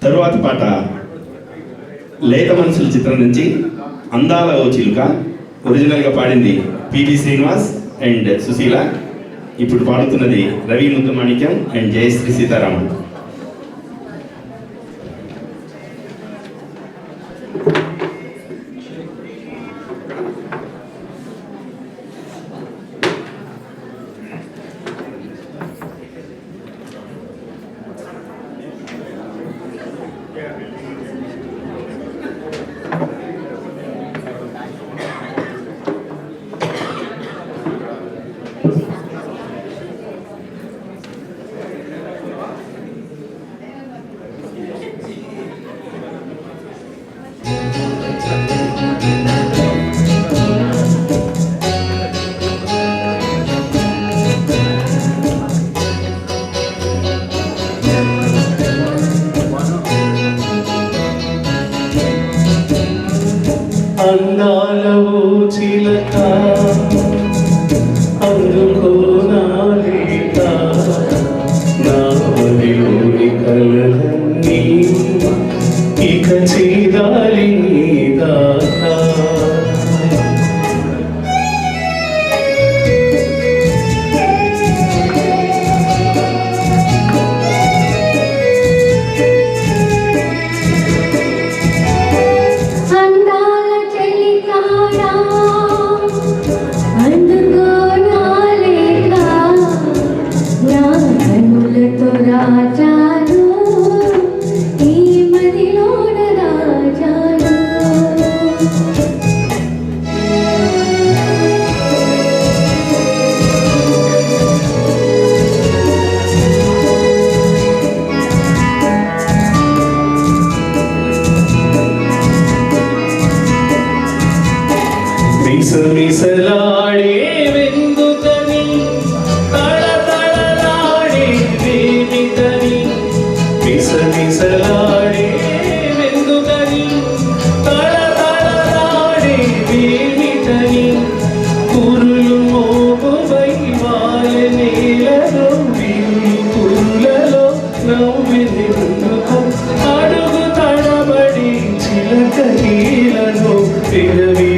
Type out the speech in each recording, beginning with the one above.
తరువాత పాట లేత మనసుల చిత్రం నుంచి అందాల ఓ చిలుక. ఒరిజినల్గా పాడింది పిబి శ్రీనివాస్ అండ్ సుశీల. ఇప్పుడు పాడుతున్నది రవి ముద్దుమాణిక్యం అండ్ జయశ్రీ సీతారామన్. అందాల ఓ చిలక అందుకో నా లేత నా మదిలోని కలలన్నీ ఇక చేరాలి నీ దాకా. మిసమిసలాడే వెందుకని తళతళలాడే వేమికని మిసమిసలాడే వెందుకని తళతళలాడే వేమికని కురులు మోగువై వాల నేలలో వీలు కురులలో నవ్వెందుకు అడుగు తడబడి చిలక నీలలో పెరవి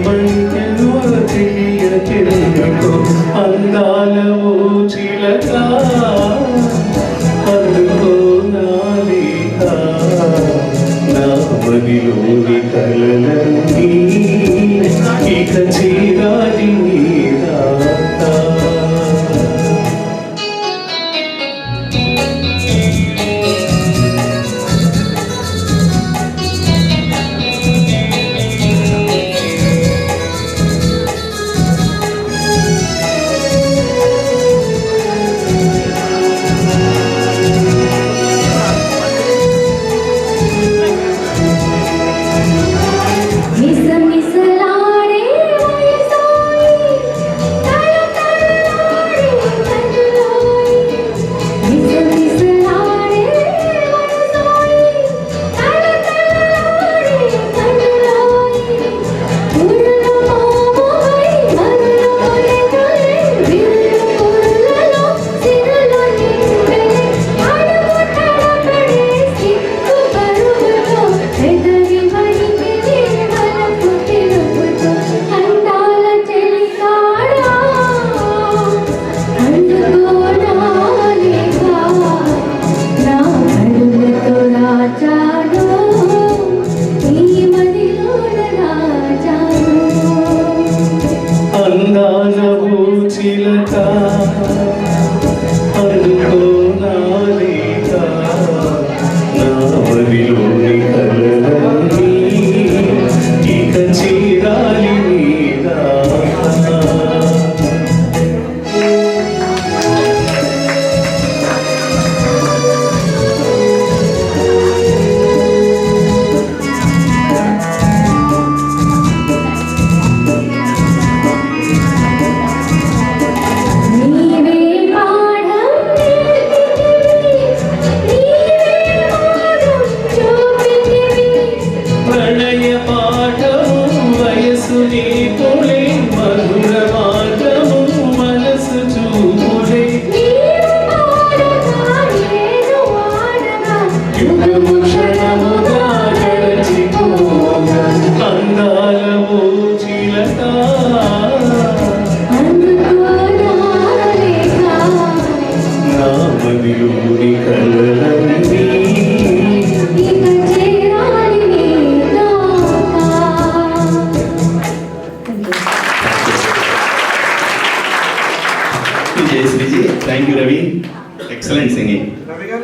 అందాల ఓ చిలక అందుకో నా లేత నా మదిలోని కలలన్నీ ఇక చేరాలి నీ దాకా. అందాల ఓ చిలక అందుకో నా లేత నా మదిలోని కలలన్నీ ఇక చేరాలి నీ దాకా. యుగము క్షణము నా మదిలోని కలలన్నీ జయశ్రీజీ, thank you Ravi, excellent singing. Ravi గారు